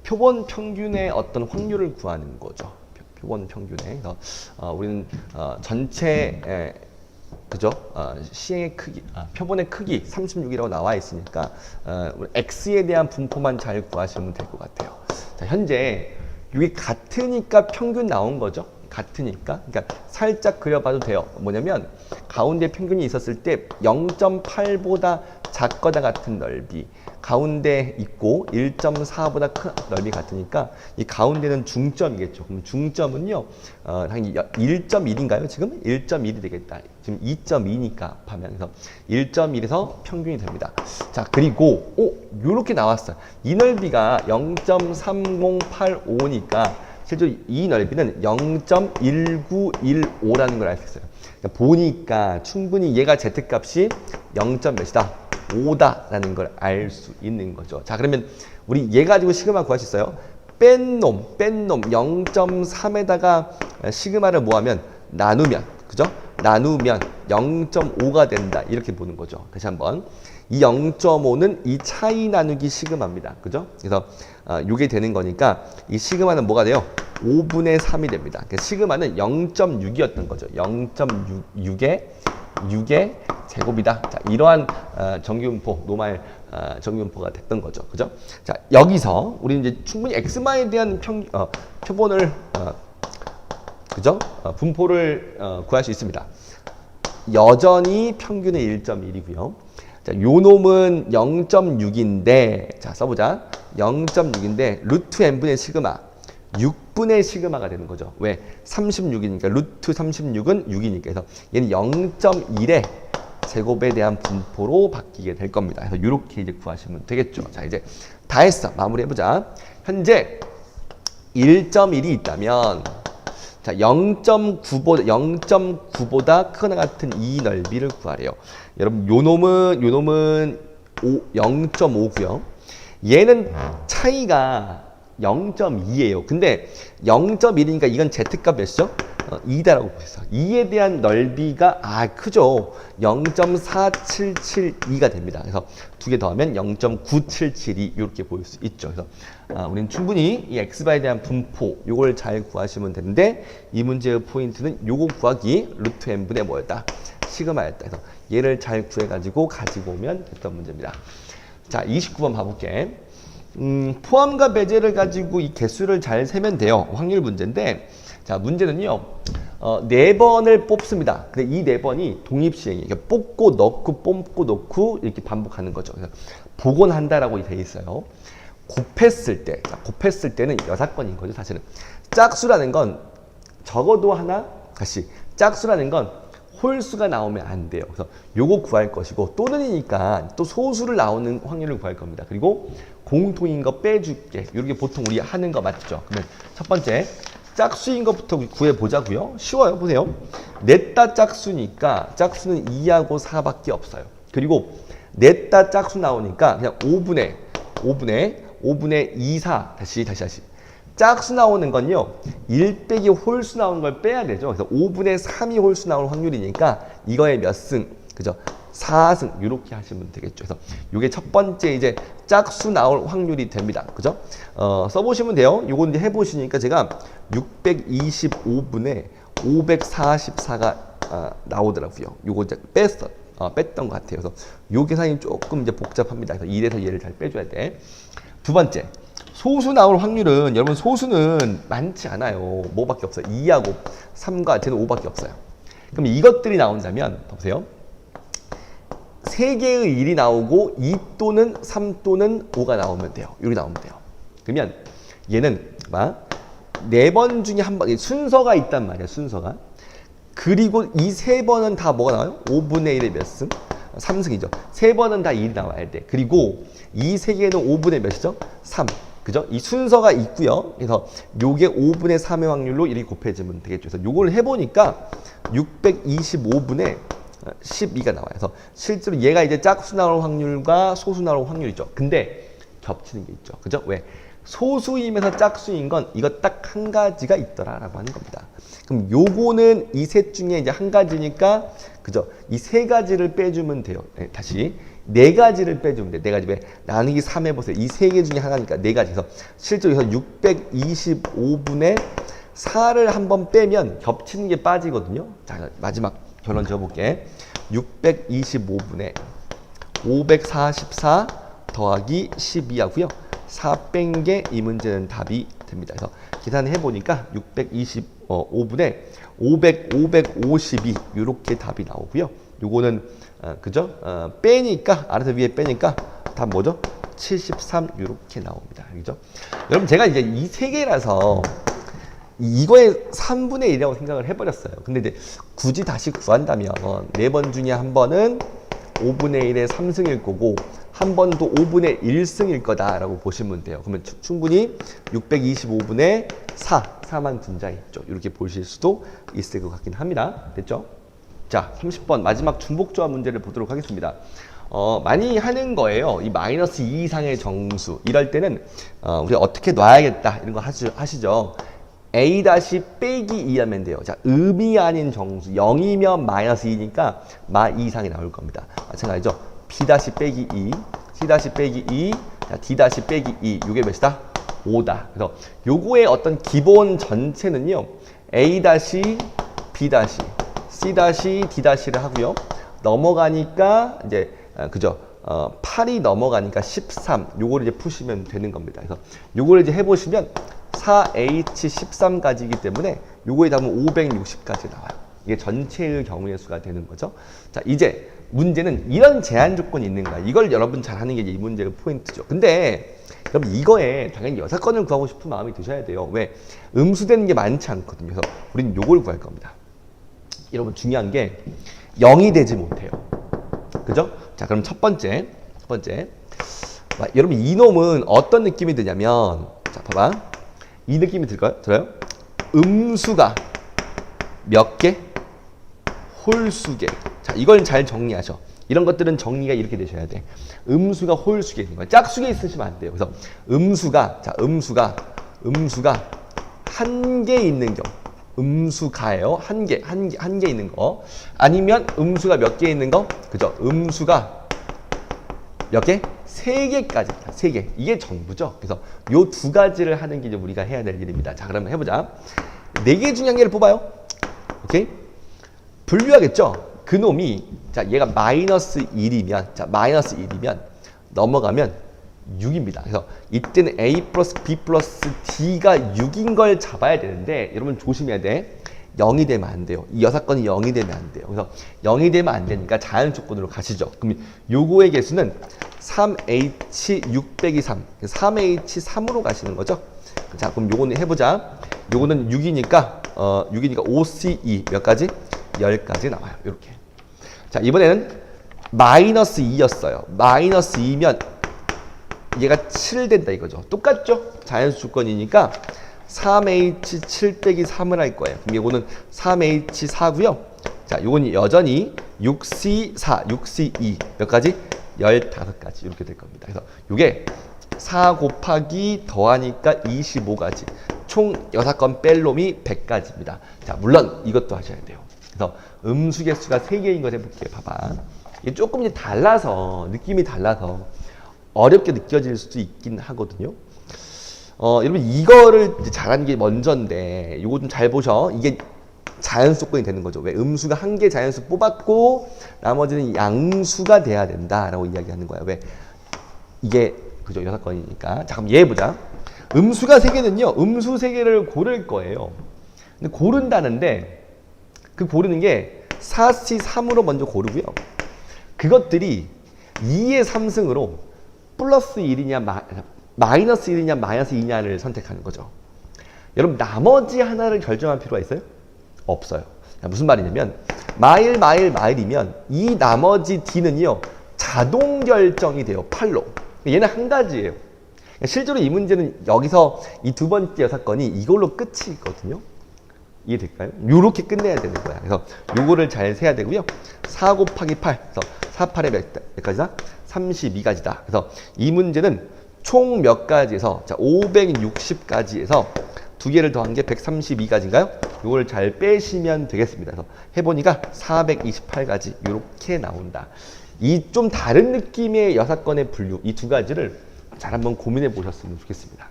표본 평균의 어떤 확률을 구하는 거죠. 표본 평균의. 그래서 우리는 전체 그죠? 시행의 크기, 표본의 크기 36이라고 나와 있으니까 우리 x에 대한 분포만 잘 구하시면 될 것 같아요. 자, 현재 이게 같으니까 평균 나온 거죠. 같으니까. 그러니까 살짝 그려봐도 돼요. 뭐냐면 가운데 평균이 있었을 때 0.8보다 작거나 같은 넓이 가운데 있고 1.4보다 큰 넓이 같으니까 이 가운데는 중점이겠죠. 그럼 중점은요, 한 1.1인가요? 지금 1.1이 되겠다. 지금 2.2니까 합하면 그래서 1.1에서 평균이 됩니다. 자, 그리고 요렇게 나왔어요. 이 넓이가 0.3085니까 실제로 이 넓이는 0.1915라는 걸 알 수 있어요. 그러니까 보니까 충분히 얘가 z-값이 0. 몇이다? 5다라는 걸 알 수 있는 거죠. 자, 그러면 우리 얘 가지고 시그마 구할 수 있어요. 뺀 놈 0.3에다가 시그마를 뭐하면 나누면, 그죠? 나누면 0.5가 된다. 이렇게 보는 거죠. 다시 한번. 이 0.5는 이 차이 나누기 시그마입니다. 그죠? 그래서 요게 되는 거니까 이 시그마는 뭐가 돼요? 5분의 3이 됩니다. 그러니까 시그마는 0.6이었던 거죠. 0.6의 제곱이다. 자, 이러한 정규분포, 노말 정규분포가 됐던 거죠. 그죠? 자, 여기서 우리 이제 충분히 엑스마에 대한 표본을 그죠? 분포를 구할 수 있습니다. 여전히 평균은 1.1이고요. 자, 요 놈은 0.6인데, 자, 써보자. 0.6인데, 루트 n분의 시그마. 6분의 시그마가 되는 거죠. 왜? 36이니까, 루트 36은 6이니까. 그래서 얘는 0.1의 제곱에 대한 분포로 바뀌게 될 겁니다. 그래서 이렇게 이제 구하시면 되겠죠. 자, 이제 다 했어. 마무리 해보자. 현재 1.1이 있다면, 자, 0.9보다 크거나 같은 이 넓이를 구하래요. 여러분, 요 놈은 0.5고요. 얘는 차이가 0.2예요. 근데 0.1이니까 이건 z값 몇이죠? 2다라고 보셨어요. 2에 대한 넓이가 크죠. 0.4772가 됩니다. 그래서 두 개 더하면 0.9772 이렇게 보일 수 있죠. 그래서 우리는 충분히 이 x바에 대한 분포 요걸 잘 구하시면 되는데 이 문제의 포인트는 요거 구하기 루트 n분의 뭐였다? 시그마였다. 그래서 얘를 잘 구해가지고 가지고 오면 됐던 문제입니다. 자, 29번 봐볼게. 포함과 배제를 가지고 이 개수를 잘 세면 돼요. 확률 문제인데, 자, 문제는요, 4번을 뽑습니다. 근데 이 4번이 독립시행이에요. 그러니까 뽑고 넣고 이렇게 반복하는 거죠. 그래서 복원한다라고 되어 있어요. 곱했을 때는 6건인 거죠, 사실은. 짝수라는 건 적어도 하나, 짝수라는 건 홀수가 나오면 안 돼요. 그래서 요거 구할 것이고, 또는이니까 또 소수를 나오는 확률을 구할 겁니다. 그리고 공통인 거 빼줄게. 이렇게 보통 우리 하는 거 맞죠? 그러면 첫 번째, 짝수인 것부터 구해보자고요. 쉬워요. 보세요. 넷다 짝수니까 짝수는 2하고 4밖에 없어요. 그리고 넷다 짝수 나오니까 그냥 5분의 2, 4. 다시. 짝수 나오는 건요, 1 빼기 홀수 나오는 걸 빼야 되죠. 그래서 5분의 3이 홀수 나올 확률이니까 이거의 몇 승? 그죠? 4승. 이렇게 하시면 되겠죠. 그래서 이게 첫 번째 이제 짝수 나올 확률이 됩니다. 그죠? 써보시면 돼요. 요거 이제 해보시니까 제가 625분의 544가 나오더라고요. 요거 이제 뺐던 것 같아요. 그래서 요 계산이 조금 이제 복잡합니다. 그래서 이래서 얘를 잘 빼줘야 돼. 두 번째. 소수 나올 확률은, 여러분, 소수는 많지 않아요. 뭐밖에 없어요? 2하고 3과 쟤는 5밖에 없어요. 그럼 이것들이 나온다면, 보세요. 3개의 1이 나오고 2 또는 3 또는 5가 나오면 돼요. 이렇게 나오면 돼요. 그러면 얘는 4번 중에 한 번, 순서가 있단 말이에요. 순서가. 그리고 이 3번은 다 뭐가 나와요? 5분의 1의 몇 승? 3승이죠. 3번은 다 1이 나와야 돼. 그리고 이 3개는 5분의 몇이죠? 3. 그죠? 이 순서가 있고요. 그래서 요게 5분의 3의 확률로 이렇게 곱해지면 되겠죠. 그래서 요걸 해보니까 625분의 12가 나와요. 그래서 실제로 얘가 이제 짝수 나올 확률과 소수 나올 확률이죠. 근데 겹치는 게 있죠. 그죠? 왜? 소수이면서 짝수인 건 이거 딱 한 가지가 있더라라고 하는 겁니다. 그럼 요거는 이 셋 중에 이제 한 가지니까, 그죠? 이 세 가지를 빼주면 돼요. 네, 다시. 네 가지를 빼주면 돼. 네 가지. 왜? 나누기 3 해보세요. 이 세 개 중에 하나니까 네 가지. 그래서 실제로 여기서 625분의 4를 한번 빼면 겹치는 게 빠지거든요. 자, 마지막 결론 지어볼게. 625분의 544 더하기 12 하고요. 4 뺀 게 이 문제는 답이 됩니다. 그래서 계산해 보니까 625분의 552 이렇게 답이 나오고요. 요거는 그죠? 빼니까 아래서 위에 빼니까 답 뭐죠? 73 이렇게 나옵니다. 그죠? 여러분 제가 이제 이 세 개라서 이거의 3분의 1이라고 생각을 해버렸어요. 근데 이제 굳이 다시 구한다면 네 번 중에 한 번은 5분의 1의 3승일 거고 한 번도 5분의 1승일 거다라고 보시면 돼요. 그러면 충분히 625분의 4만 분자 있죠. 이렇게 보실 수도 있을 것 같긴 합니다. 됐죠? 자, 30번 마지막 중복조합 문제를 보도록 하겠습니다. 많이 하는 거예요. 이 마이너스 2 이상의 정수. 이럴 때는 우리가 어떻게 놔야겠다 이런 거 하시죠. A 다시 빼기 2 하면 돼요. 자, 음이 아닌 정수 0이면 마이너스 2니까 마 2 이상이 나올 겁니다. 마찬가지죠. B 다시 빼기 2, C 다시 빼기 2, 자, D 다시 빼기 2. 요게 몇이다? 5다. 그래서 요거의 어떤 기본 전체는요. A 다시 B 다시 C 다시 D 다시를 하고요. 넘어가니까 이제 그죠? 8이 넘어가니까 13. 요거를 이제 푸시면 되는 겁니다. 그래서 요거를 이제 해보시면 4H13까지이기 때문에 요거의 답은 560까지 나와요. 이게 전체의 경우의 수가 되는 거죠. 자, 이제 문제는 이런 제한 조건이 있는 거야. 이걸 여러분 잘하는 게 이 문제의 포인트죠. 근데 여러분 이거에 당연히 여사건을 구하고 싶은 마음이 드셔야 돼요. 왜? 음수되는 게 많지 않거든요. 그래서 우리는 요걸 구할 겁니다. 여러분 중요한 게 0이 되지 못해요. 그죠? 자, 그럼 첫 번째. 여러분 이놈은 어떤 느낌이 드냐면, 자, 봐봐. 이 느낌이 들어요? 음수가 몇 개? 홀수 개. 자, 이걸 잘 정리하셔. 이런 것들은 정리가 이렇게 되셔야 돼. 음수가 홀수개 있는 거야. 짝수개 있으시면 안 돼요. 그래서 음수가 한 개 있는 경우. 음수가예요. 한 개 있는 거. 아니면 음수가 몇 개 있는 거? 그죠? 음수가 몇 개? 3개까지입니다. 3개. 이게 전부죠. 그래서 요 두 가지를 하는 게 이제 우리가 해야 될 일입니다. 자, 그러면 해보자. 4개 중에 한 개를 뽑아요. 오케이? 분류하겠죠? 그놈이, 자, 얘가 마이너스 1이면, 넘어가면 6입니다. 그래서 이때는 A 플러스 B 플러스 D가 6인 걸 잡아야 되는데, 여러분 조심해야 돼. 0이 되면 안 돼요. 이 여사건이 0이 되면 안 돼요. 그래서 0이 되면 안 되니까 자연 조건으로 가시죠. 그럼 요거의 개수는 3H6 빼기 3. 3H3으로 가시는 거죠. 자, 그럼 요거는 해보자. 요거는 6이니까 5C2 몇 가지? 10가지 나와요. 이렇게. 자, 이번에는 마이너스 2였어요. 마이너스 2면 얘가 7 된다 이거죠. 똑같죠? 자연수 조건이니까 3H7 빼기 3을 할 거예요. 그럼 이거는 3H4고요. 자, 요건 여전히 6C4, 6C2 몇 가지? 15가지 이렇게 될 겁니다. 그래서 이게 4 곱하기 더하니까 25가지. 총 6건 뺄 놈이 100가지입니다. 자, 물론 이것도 하셔야 돼요. 그래서 음수 개수가 3개인 걸 해볼게요. 봐봐. 이게 조금 이제 달라서, 느낌이 달라서 어렵게 느껴질 수도 있긴 하거든요. 여러분 이거를 잘하는 게 먼저인데 이거 좀 잘 보셔. 이게 자연수 조건이 되는 거죠. 왜? 음수가 한 개 자연수 뽑았고 나머지는 양수가 돼야 된다라고 이야기하는 거야. 왜? 이게 그죠? 6건이니까. 자, 그럼 얘 보자. 음수가 3개는요. 음수 3개를 고를 거예요. 근데 고른다는데 그 고르는 게 4C3으로 먼저 고르고요. 그것들이 2의 3승으로 플러스 1이냐 마이너스 1이냐 마이너스 2냐를 선택하는 거죠. 여러분 나머지 하나를 결정할 필요가 있어요? 없어요. 무슨 말이냐면 마일이면 이 나머지 D는요 자동 결정이 돼요. 8로. 얘는 한 가지예요. 실제로 이 문제는 여기서 이 두 번째 여사건이 이걸로 끝이거든요. 이해될까요? 요렇게 끝내야 되는 거야. 그래서 요거를 잘 세야 되고요. 4 곱하기 8. 그래서 4, 8에 몇 가지다? 32가지다. 그래서 이 문제는 총 몇 가지에서, 자, 560가지에서 두 개를 더한 게 132가지인가요? 요걸 잘 빼시면 되겠습니다. 그래서 해보니까 428가지 요렇게 나온다. 이 좀 다른 느낌의 여사건의 분류, 이 두 가지를 잘 한번 고민해 보셨으면 좋겠습니다.